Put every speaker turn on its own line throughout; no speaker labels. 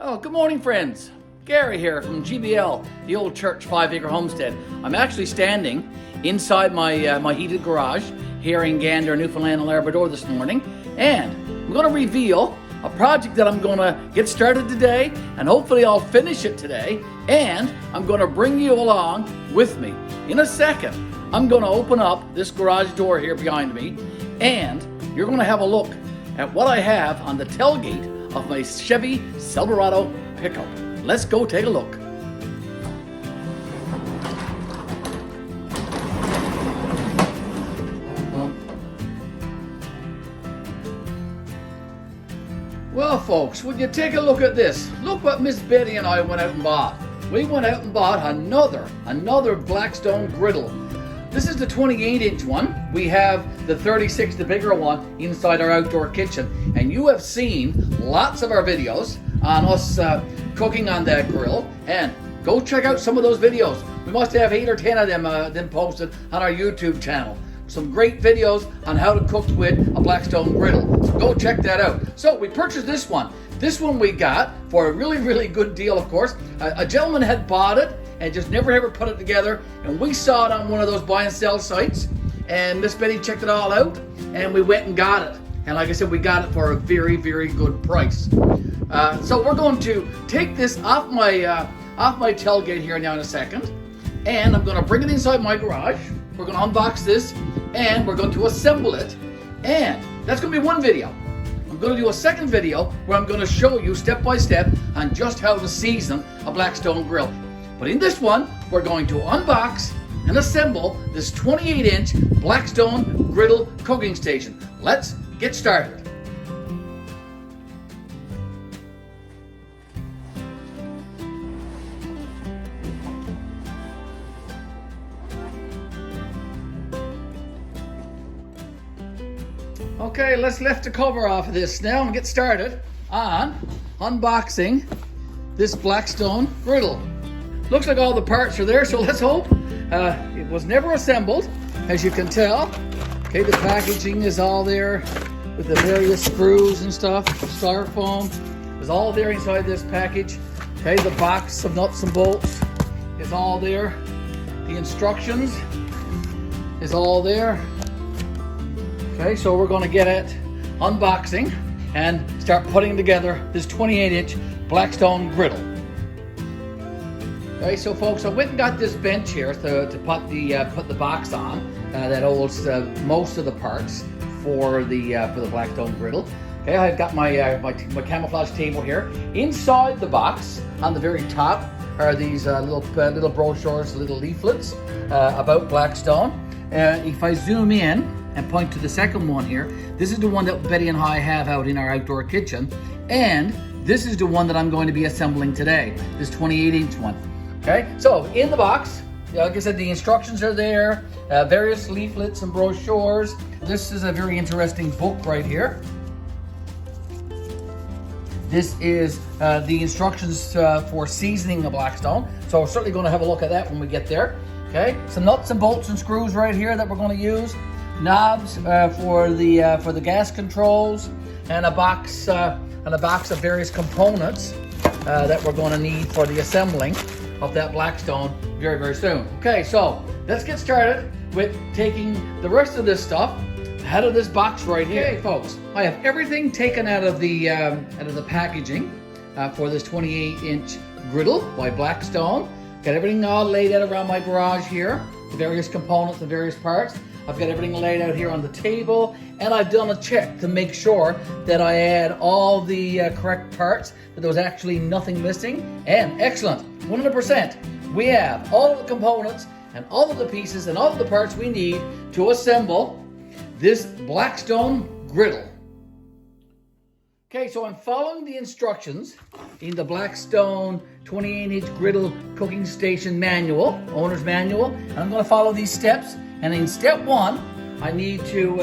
Oh, good morning, friends. Garry here from GBL, the Ole Church 5-acre homestead. I'm actually standing inside my heated garage here in Gander, Newfoundland and Labrador this morning, and I'm going to reveal a project that I'm going to get started today, and hopefully I'll finish it today, and I'm going to bring you along with me. In a second, I'm going to open up this garage door here behind me, and you're going to have a look at what I have on the tailgate of my Chevy Silverado pickup. Let's go take a look. Well, folks, would you take a look at this? Look what Miss Betty and I went out and bought. We went out and bought another Blackstone griddle. This is the 28-inch one. We have the 36, the bigger one, inside our outdoor kitchen. And you have seen lots of our videos on us cooking on that grill. And go check out some of those videos. We must have 8 or 10 of them posted on our YouTube channel. Some great videos on how to cook with a Blackstone griddle. So go check that out. So we purchased this one. This one we got for a really, really good deal, of course. A gentleman had bought it and just never ever put it together. And we saw it on one of those buy and sell sites. And Miss Betty checked it all out and we went and got it. And like I said, we got it for a very, very good price. So we're going to take this off my tailgate here now in a second. And I'm going to bring it inside my garage. We're going to unbox this and we're going to assemble it. And that's going to be one video. I'm going to do a second video where I'm going to show you step by step on just how to season a Blackstone grill. But in this one, we're going to unbox and assemble this 28-inch Blackstone Griddle Cooking Station. Let's get started. Okay, let's lift the cover off of this now and get started on unboxing this Blackstone griddle. Looks like all the parts are there, so let's hope. It was never assembled, as you can tell. Okay, the packaging is all there with the various screws and stuff. Styrofoam is all there inside this package. Okay, the box of nuts and bolts is all there. The instructions is all there. Okay, so we're going to get at unboxing and start putting together this 28-inch Blackstone griddle. Okay, so folks, I went and got this bench here to put the box on that holds most of the parts for the Blackstone griddle. Okay, I've got my camouflage table here. Inside the box, on the very top, are these little brochures, little leaflets about Blackstone. If I zoom in and point to the second one here, this is the one that Betty and I have out in our outdoor kitchen, and this is the one that I'm going to be assembling today, this 28-inch one. Okay, so in the box, like I said, the instructions are there, various leaflets and brochures. This is a very interesting book right here. This is the instructions for seasoning a Blackstone, so we're certainly going to have a look at that when we get there. Okay, some nuts and bolts and screws right here that we're going to use. Knobs for the gas controls, and a box of various components that we're going to need for the assembling of that Blackstone very, very soon. Okay, so let's get started with taking the rest of this stuff out of this box right here. Okay, folks, I have everything taken out of the packaging for this 28-inch griddle by Blackstone. Got everything all laid out around my garage here, the various components, the various parts. I've got everything laid out here on the table, and I've done a check to make sure that I had all the correct parts, that there was actually nothing missing. And excellent, 100%. We have all of the components and all of the pieces and all of the parts we need to assemble this Blackstone griddle. Okay, so I'm following the instructions in the Blackstone 28-inch Griddle Cooking Station manual, owner's manual, and I'm going to follow these steps. And in step 1, I need to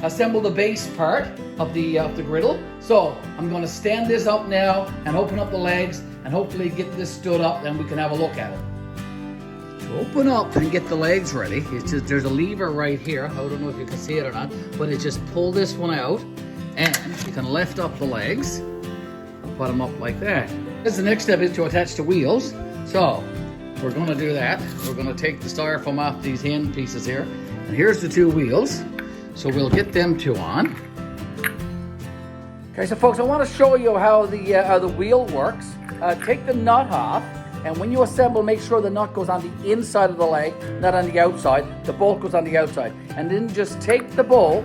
assemble the base part of the griddle. So I'm going to stand this up now and open up the legs and hopefully get this stood up, then we can have a look at it. To open up and get the legs ready, there's a lever right here. I don't know if you can see it or not, but it's just pull this one out and you can lift up the legs and put them up like that. This the next step is to attach the wheels. So we're going to do that. We're going to take the styrofoam off these hand pieces here. And here's the two wheels. So we'll get them two on. Okay, so folks, I want to show you how the wheel works. Take the nut off, and when you assemble, make sure the nut goes on the inside of the leg, not on the outside. The bolt goes on the outside. And then just take the bolt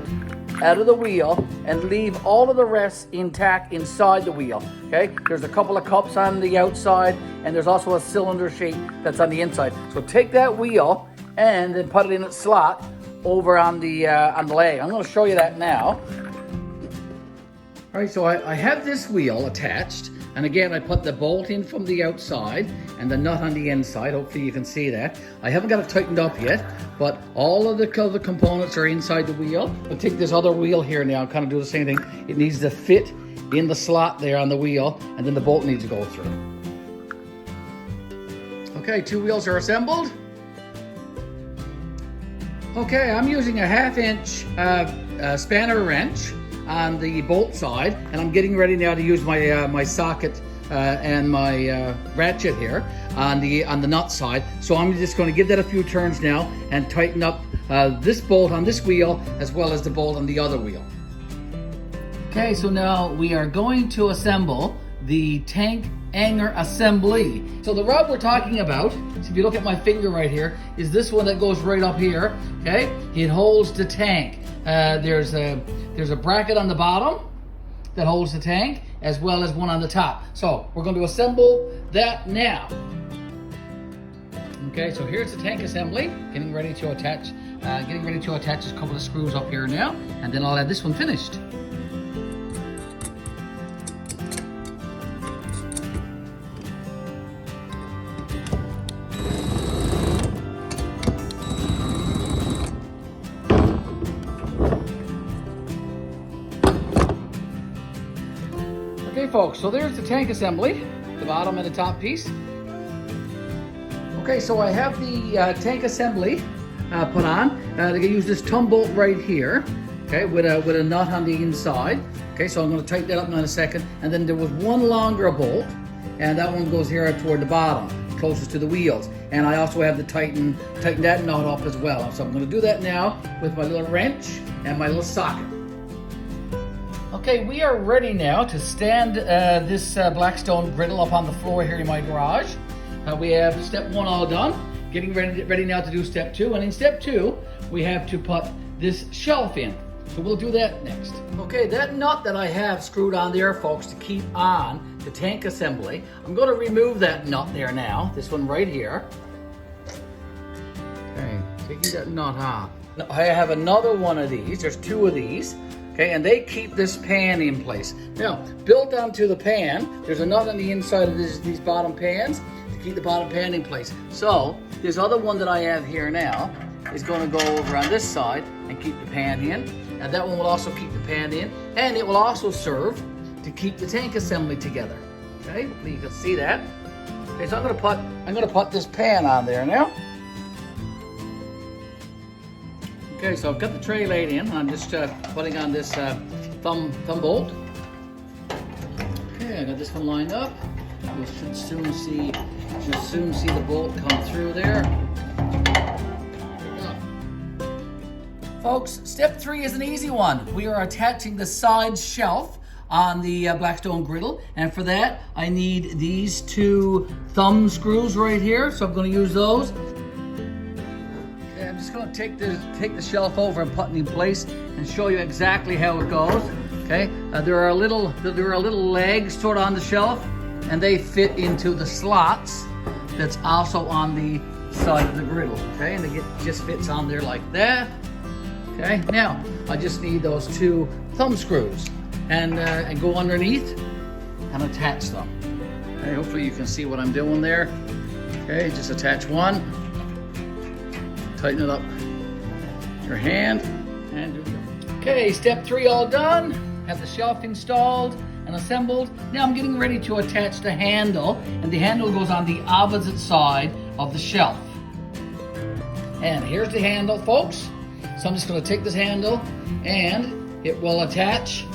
out of the wheel and leave all of the rest intact inside the wheel. Okay, there's a couple of cups on the outside, and there's also a cylinder shape that's on the inside. So take that wheel and then put it in its slot over on the leg. I'm going to show you that now. All right, so I have this wheel attached, and again, I put the bolt in from the outside and the nut on the inside. Hopefully you can see that. I haven't got it tightened up yet, but all of the components are inside the wheel. I'll take this other wheel here now and kind of do the same thing. It needs to fit in the slot there on the wheel, and then the bolt needs to go through. Okay, two wheels are assembled. Okay, I'm using a 1/2 inch spanner wrench on the bolt side, and I'm getting ready now to use my my socket and my ratchet here on the nut side. So I'm just going to give that a few turns now and tighten up this bolt on this wheel as well as the bolt on the other wheel. Okay, so now we are going to assemble the tank hanger assembly. So the rod we're talking about, so if you look at my finger right here, is this one that goes right up here. Okay, it holds the tank. There's a bracket on the bottom that holds the tank, as well as one on the top. So we're going to assemble that now. Okay, so here's the tank assembly. Getting ready to attach a couple of screws up here now, and then I'll have this one finished. Okay folks, so there's the tank assembly, the bottom and the top piece. Okay, so I have the tank assembly put on. I'm going to use this thumb bolt right here, okay, with a nut on the inside. Okay, so I'm going to tighten that up in a second. And then there was one longer bolt, and that one goes here toward the bottom, closest to the wheels. And I also have to tighten that nut up as well. So I'm going to do that now with my little wrench and my little socket. Okay, we are ready now to stand this Blackstone griddle up on the floor here in my garage. We have step one all done. Getting ready now to do step two. And in step two, we have to put this shelf in. So we'll do that next. Okay, that nut that I have screwed on there, folks, to keep on the tank assembly, I'm going to remove that nut there now. This one right here. Okay, taking that nut off. Now, I have another one of these. There's two of these. Okay, and they keep this pan in place. Now, built onto the pan, there's a nut on the inside of these bottom pans to keep the bottom pan in place. So, this other one that I have here now is going to go over on this side and keep the pan in. And that one will also keep the pan in, and it will also serve to keep the tank assembly together. Okay, hopefully you can see that. Okay, so I'm going to put this pan on there now. Okay, so I've got the tray laid in. I'm just putting on this thumb bolt. Okay, I got this one lined up. You should soon see the bolt come through there. Folks, step 3 is an easy one. We are attaching the side shelf on the Blackstone griddle, and for that I need these two thumb screws right here. So I'm going to use those. I'm just going to take the shelf over and put it in place and show you exactly how it goes. Okay, there are little legs sort of on the shelf, and they fit into the slots that's also on the side of the griddle. Okay, and it just fits on there like that. Okay, now I just need those two thumb screws and go underneath and attach them. Okay, hopefully you can see what I'm doing there. Okay, just attach one. Tighten it up your hand and do it. Okay, step 3 all done. Have the shelf installed and assembled. Now I'm getting ready to attach the handle, and the handle goes on the opposite side of the shelf. And here's the handle, folks. So I'm just going to take this handle, and it will attach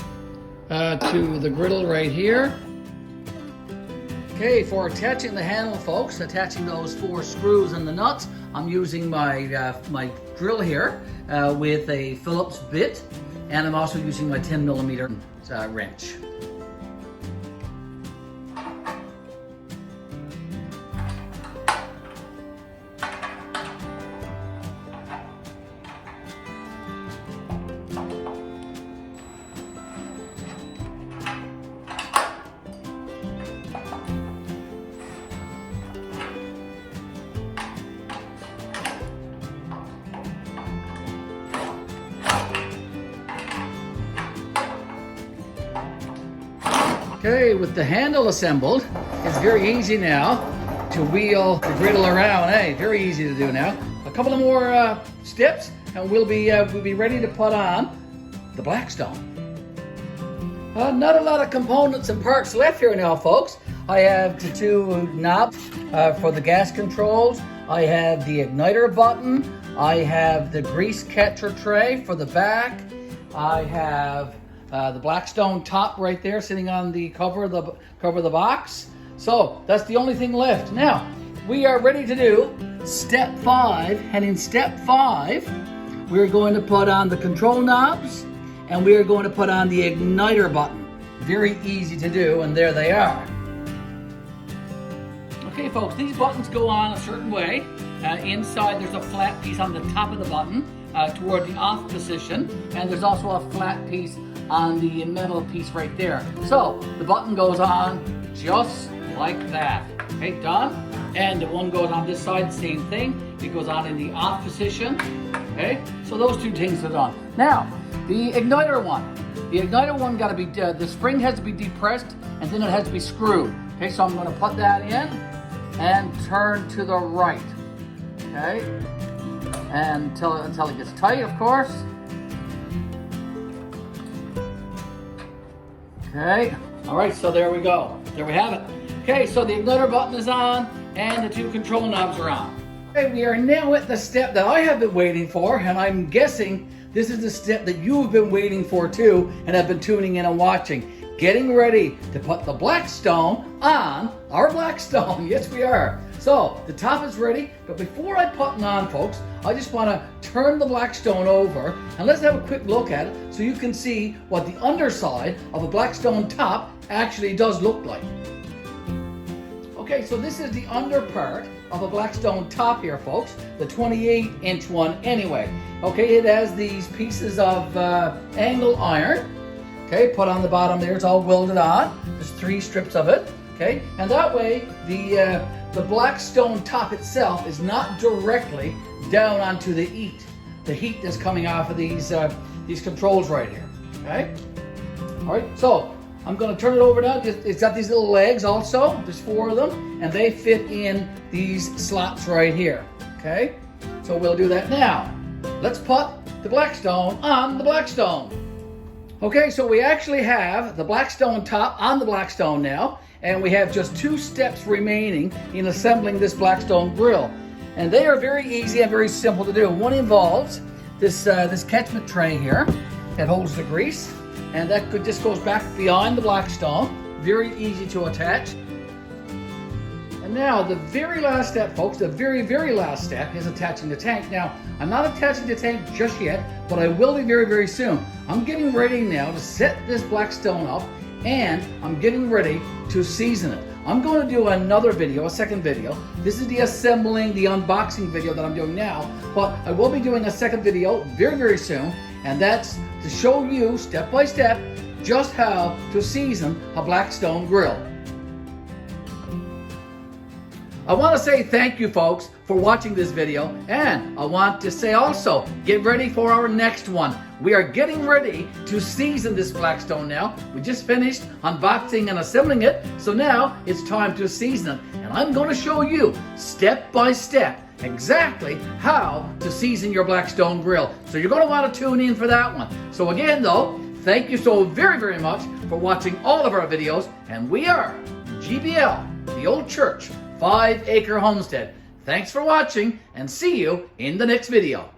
to the griddle right here. Okay, for attaching the handle, folks, attaching those 4 screws and the nuts, I'm using my my drill here with a Phillips bit, and I'm also using my 10mm wrench. Okay, with the handle assembled, it's very easy now to wheel the griddle around. Hey, very easy to do now. A couple of more steps, and we'll be ready to put on the Blackstone. Not a lot of components and parts left here now, folks. I have the 2 knobs for the gas controls. I have the igniter button. I have the grease catcher tray for the back. I have the Blackstone top right there sitting on the cover of the box. So that's the only thing left. Now we are ready to do step 5, and in step 5 we're going to put on the control knobs and we are going to put on the igniter button. Very easy to do, and there they are. Okay folks, these buttons go on a certain way. Inside there's a flat piece on the top of the button toward the off position, and there's also a flat piece on the metal piece right there. So the button goes on just like that. Okay, done. And the one goes on this side, same thing. It goes on in the off position. Okay, so those 2 things are done. Now, the igniter one. The igniter one got to be, the spring has to be depressed, and then it has to be screwed. Okay, so I'm going to put that in and turn to the right. Okay, and until it gets tight, of course. Okay, all right, so there we go. There we have it. Okay, so the igniter button is on and the 2 control knobs are on. Okay, we are now at the step that I have been waiting for, and I'm guessing this is the step that you've been waiting for too and have been tuning in and watching. Getting ready to put the Blackstone on our Blackstone. Yes, we are. So the top is ready, but before I put it on, folks, I just want to turn the Blackstone over and let's have a quick look at it so you can see what the underside of a Blackstone top actually does look like. Okay, so this is the under part of a Blackstone top here, folks, the 28-inch one anyway. Okay, it has these pieces of angle iron. Okay, put on the bottom there, it's all welded on. There's 3 strips of it. Okay, and that way the Blackstone top itself is not directly down onto the heat that's coming off of these controls right here. Okay, all right. So I'm going to turn it over now. It's got these little legs also. There's 4 of them, and they fit in these slots right here. Okay, so we'll do that now. Let's put the Blackstone on the Blackstone. Okay, so we actually have the Blackstone top on the Blackstone now, and we have just 2 steps remaining in assembling this Blackstone grill. And they are very easy and very simple to do. One involves this catchment tray here that holds the grease, and that just goes back behind the Blackstone. Very easy to attach. And now the very last step, folks, the very, very last step is attaching the tank. Now, I'm not attaching the tank just yet, but I will be very, very soon. I'm getting ready now to set this Blackstone up, and I'm getting ready to season it. I'm going to do another video, a second video. This is the assembling, the unboxing video that I'm doing now, but I will be doing a second video very, very soon, and that's to show you step by step just how to season a Blackstone grill. I want to say thank you, folks, for watching this video, and I want to say also, get ready for our next one. We are getting ready to season this Blackstone now. We just finished unboxing and assembling it, so now it's time to season it. And I'm going to show you step by step exactly how to season your Blackstone grill. So you're going to want to tune in for that one. So again though, thank you so very, very much for watching all of our videos, and we are GBL, the Ole Church 5 Acre Homestead. Thanks for watching, and see you in the next video.